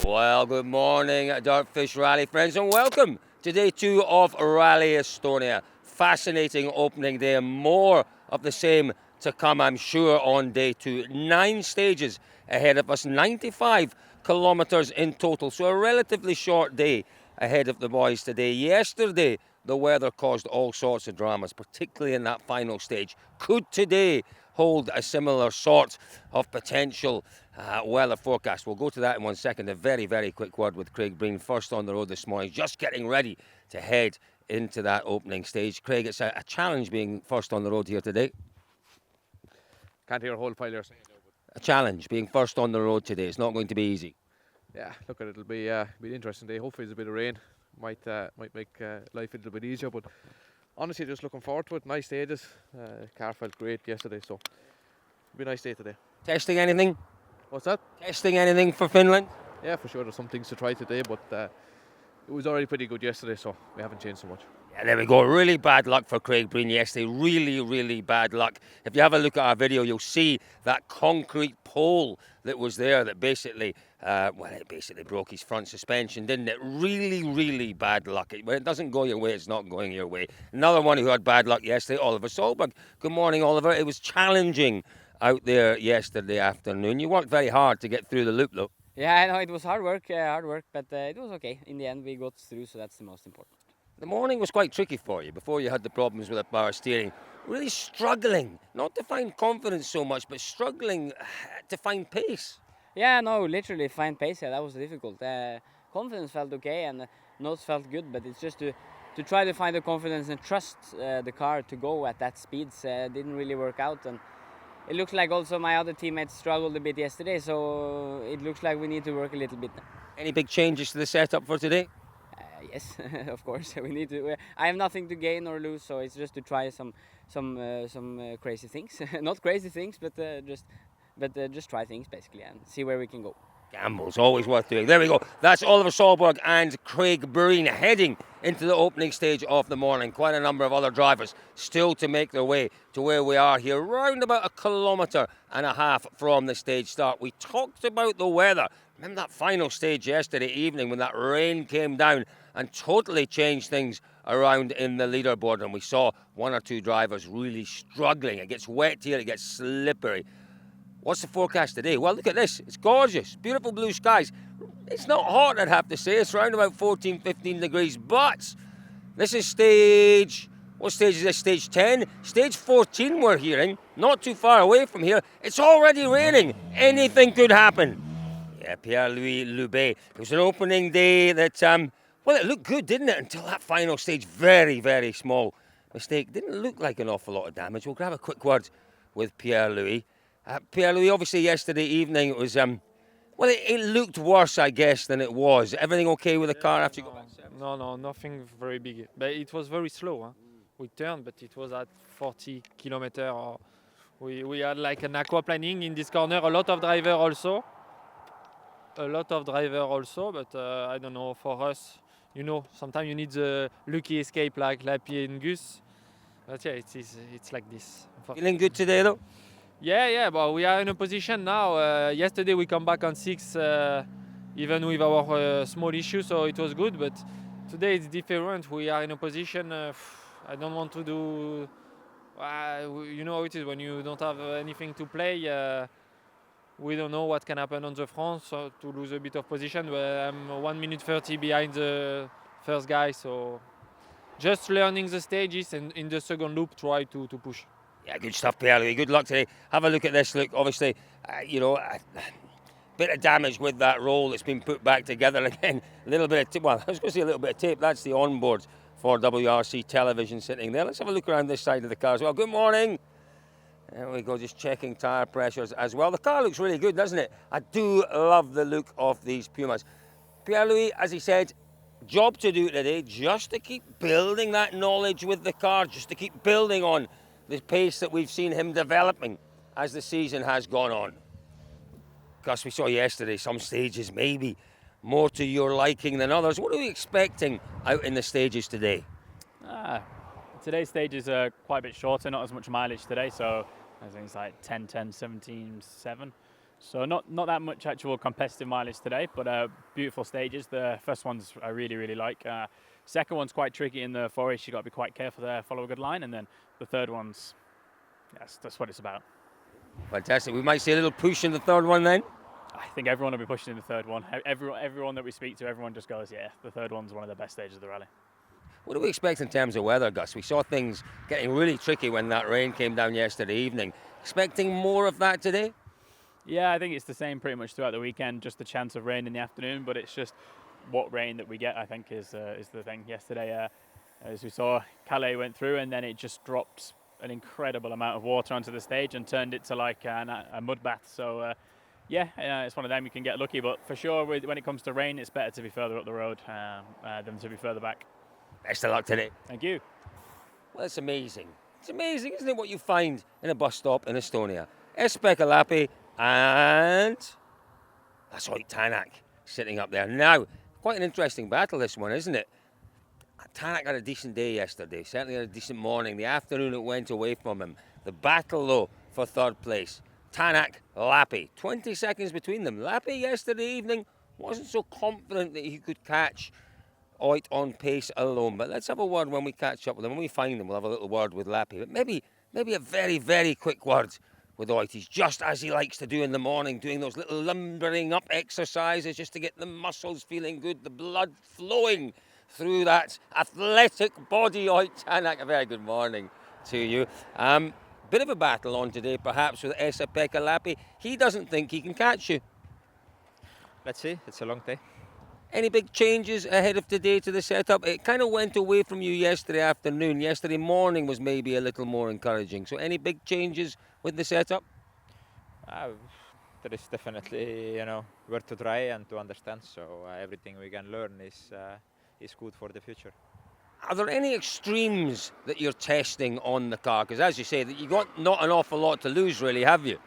Well, good morning, DirtFish Rally friends, and welcome to day 2 of Rally Estonia. Fascinating opening day, and more of the same to come, I'm sure, on day 2. 9 stages ahead of us, 95 kilometres in total, so a relatively short day ahead of the boys today. Yesterday, the weather caused all sorts of dramas, particularly in that final stage. Could today hold a similar sort of potential weather forecast? We'll go to that in 1 second. A very, very quick word with Craig Breen, first on the road this morning, just getting ready to head into that opening stage. Craig, it's a challenge being first on the road here today. Can't hear a whole pile you're saying. A challenge being first on the road today. It's not going to be easy. Yeah, look, it'll be an interesting day. Hopefully there's a bit of rain. Might make life a little bit easier, but honestly just looking forward to it. Nice stages. Car felt great yesterday, so it'll be a nice day today. Testing anything? What's that? Testing anything for Finland? Yeah, for sure there's some things to try today, but it was already pretty good yesterday, so we haven't changed so much. Yeah, there we go. Really bad luck for Craig Breen yesterday. Really, really bad luck. If you have a look at our video, you'll see that concrete pole that was there that basically, it basically broke his front suspension, didn't it? Really, really bad luck. When it doesn't go your way, it's not going your way. Another one who had bad luck yesterday, Oliver Solberg. Good morning, Oliver. It was challenging out there yesterday afternoon. You worked very hard to get through the loop, though. Yeah, I know it was hard work, but it was okay. In the end, we got through, so that's the most important. The morning was quite tricky for you before you had the problems with the power steering. Really struggling, not to find confidence so much, but struggling to find pace. Yeah, no, literally find pace. Yeah, that was difficult. Confidence felt okay and notes felt good, but it's just to try to find the confidence and trust the car to go at that speed. Didn't really work out, and it looks like also my other teammates struggled a bit yesterday, so it looks like we need to work a little bit. Any big changes to the setup for today? Yes, of course. We need to. I have nothing to gain or lose, so it's just to try some crazy things. Not crazy things, but just try things basically and see where we can go. Gambles, always worth doing. There we go. That's Oliver Solberg and Craig Breen heading into the opening stage of the morning. Quite a number of other drivers still to make their way to where we are here, round about 1.5 kilometres from the stage start. We talked about the weather. Remember that final stage yesterday evening when that rain came down and totally changed things around in the leaderboard, and we saw 1 or 2 drivers really struggling. It gets wet here, it gets slippery. What's the forecast today? Well, look at this. It's gorgeous. Beautiful blue skies. It's not hot, I'd have to say. It's around about 14, 15 degrees, but this is stage... What stage is this? Stage 10? Stage 14 we're hearing, not too far away from here. It's already raining. Anything could happen. Yeah, Pierre-Louis Loubet. It was an opening day that, it looked good, didn't it? Until that final stage. Very, very small mistake. Didn't look like an awful lot of damage. We'll grab a quick word with Pierre-Louis. Pierre-Louis, obviously yesterday evening it was, it looked worse, I guess, than it was. Everything okay with the car after you got back? No, nothing very big. But it was very slow. Huh? We turned, but it was at 40 kilometers. We had like an aquaplaning in this corner. A lot of driver also, but I don't know, for us, sometimes you need the lucky escape like Lappi and Gus. But yeah, it's like this. Feeling good today, though? Yeah, but we are in a position now. Yesterday we come back on 6, even with our small issue, so it was good. But today it's different. We are in a position. I don't want to do. You know how it is when you don't have anything to play. We don't know what can happen on the front, so to lose a bit of position. But I'm 1 minute 30 behind the first guy, so just learning the stages and in the second loop try to push. Yeah, good stuff, Pierre-Louis. Good luck today. Have a look at this. Look, obviously, a bit of damage with that roll that's been put back together again. A little bit of tape. Well, I was going to say a little bit of tape. That's the onboard for WRC television sitting there. Let's have a look around this side of the car as well. Good morning. There we go, just checking tyre pressures as well. The car looks really good, doesn't it? I do love the look of these Pumas. Pierre-Louis, as he said, job to do today, just to keep building that knowledge with the car, just to keep building on the pace that we've seen him developing as the season has gone on. Because we saw yesterday some stages maybe more to your liking than others. What are we expecting out in the stages today? Today's stages are quite a bit shorter, not as much mileage today, so I think it's like 10, 10, 17, 7. So not that much actual competitive mileage today, but beautiful stages. The first ones I really like. Second one's quite tricky in the forest. You got to be quite careful there, follow a good line, and then the third one's, yes, that's what it's about. Fantastic. We might see a little push in the third one then. I think everyone will be pushing in the third one. Everyone that we speak to, everyone just goes, yeah, the third one's one of the best stages of the rally. What do we expect in terms of weather, Gus? We saw things getting really tricky when that rain came down yesterday evening. Expecting more of that today? Yeah, I think it's the same pretty much throughout the weekend, just the chance of rain in the afternoon, but it's just what rain that we get, I think, is the thing. Yesterday, as we saw, Calais went through and then it just dropped an incredible amount of water onto the stage and turned it to like a mud bath. So, it's one of them, you can get lucky, but for sure, when it comes to rain, it's better to be further up the road than to be further back. Best of luck today. Thank you. Well, it's amazing. It's amazing, isn't it, what you find in a bus stop in Estonia? SS10 Lappi and that's right, Tänak sitting up there. Now, quite an interesting battle, this one, isn't it? Tänak had a decent day yesterday, certainly had a decent morning. The afternoon it went away from him. The battle, though, for third place. Tänak, Lappi. 20 seconds between them. Lappi yesterday evening wasn't so confident that he could catch Oit on pace alone. But let's have a word when we catch up with him. When we find him, we'll have a little word with Lappi. But maybe a very, very quick word with Oit. He's just as he likes to do in the morning, doing those little lumbering up exercises just to get the muscles feeling good, the blood flowing through that athletic body. Oit Tänak, a very good morning to you. Bit of a battle on today, perhaps, with SS10 Lappi. He doesn't think he can catch you. Let's see, it's a long day. Any big changes ahead of today to the setup? It kind of went away from you yesterday afternoon. Yesterday morning was maybe a little more encouraging. So any big changes with the setup? There is definitely, where to try and to understand. So everything we can learn is good for the future. Are there any extremes that you're testing on the car? Because as you say, that you got not an awful lot to lose, really, have you?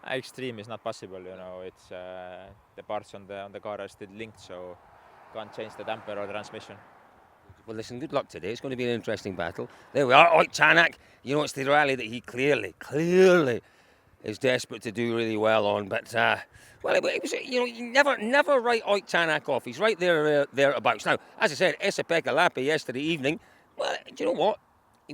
Extreme is not possible, It's the parts on the car are still linked, so can't change the damper or transmission. Well, listen, good luck today. It's going to be an interesting battle. There we are, Oit Tänak. It's the rally that he clearly is desperate to do really well on. But it was, you never write Oit Tänak off. He's right thereabouts. Now, as I said, SS10 Lappi yesterday evening. Well, do you know what? He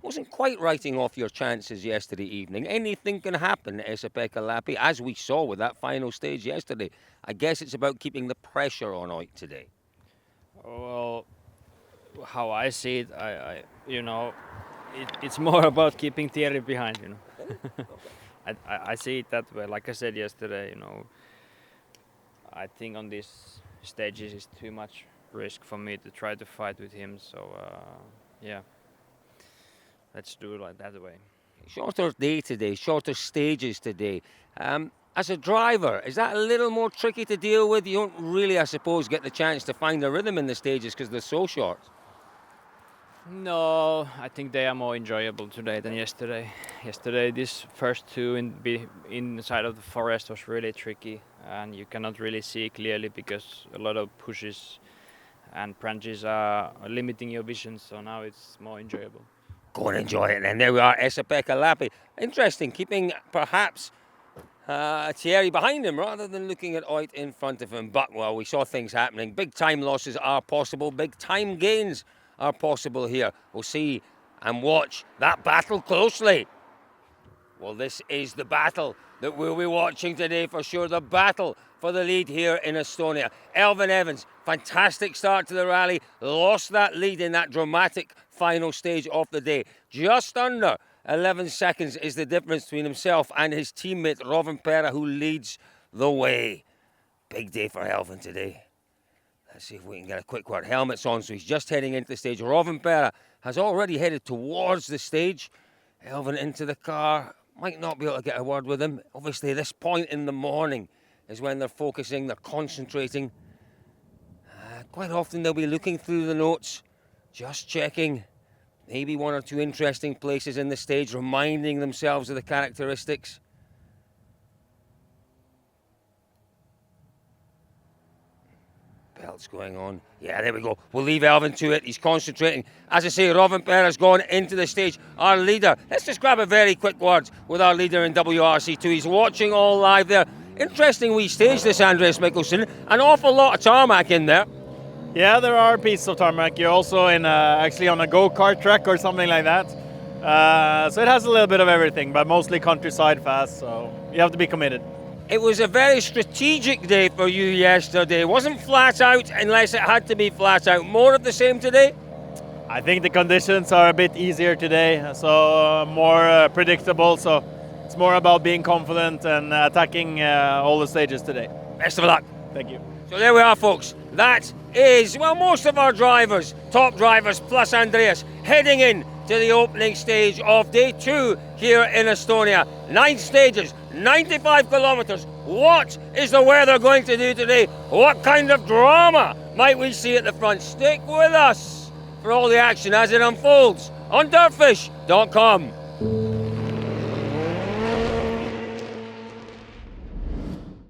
wasn't quite writing off your chances yesterday evening. Anything can happen at SS10 Lappi, as we saw with that final stage yesterday. I guess it's about keeping the pressure on Oit today. Well, how I see it, it's more about keeping Thierry behind, I see it that way. Like I said yesterday, I think on these stages it's too much risk for me to try to fight with him. So, let's do it like that way. Shorter day today, shorter stages today. As a driver, is that a little more tricky to deal with? You don't really, I suppose, get the chance to find a rhythm in the stages because they're so short. No, I think they are more enjoyable today than yesterday. Yesterday, this first two inside of the forest was really tricky, and you cannot really see clearly because a lot of pushes and branches are limiting your vision. So now it's more enjoyable. Go and enjoy it then. There we are, SS10 Lappi. Interesting, keeping perhaps Thierry behind him rather than looking at Oit in front of him. But, well, we saw things happening. Big time losses are possible. Big time gains are possible here. We'll see and watch that battle closely. Well, this is the battle that we'll be watching today for sure. The battle for the lead here in Estonia. Elfyn Evans, fantastic start to the rally. Lost that lead in that dramatic final stage of the day. Just under 11 seconds is the difference between himself and his teammate Rovanperä, who leads the way. Big day for Elfyn today. Let's see if we can get a quick word. Helmet's on, so he's just heading into the stage. Rovanperä has already headed towards the stage. Elfyn into the car. Might not be able to get a word with him. Obviously, this point in the morning is when they're focusing, they're concentrating. Quite often they'll be looking through the notes, just checking maybe one or two interesting places in the stage, reminding themselves of the characteristics. belts going on. Yeah, there we go. We'll leave Elvin to it. He's concentrating. As I say, Robin Per has gone into the stage. Our leader, let's just grab a very quick word with our leader in WRC2. He's watching all live there. Interesting wee stage, this Andreas Mikkelsen. An awful lot of tarmac in there. Yeah, there are pieces of tarmac. You're also in actually on a go-kart track or something like that. So it has a little bit of everything, but mostly countryside fast, so you have to be committed. It was a very strategic day for you yesterday. It wasn't flat out unless it had to be flat out. More of the same today? I think the conditions are a bit easier today, so more predictable. So it's more about being confident and attacking all the stages today. Best of luck. Thank you. So there we are, folks. That is, well, most of our drivers, top drivers plus Andreas, heading in to the opening stage of day 2 here in Estonia. 9 stages, 95 kilometers. What is the weather going to do today? What kind of drama might we see at the front? Stick with us for all the action as it unfolds on DirtFish.com.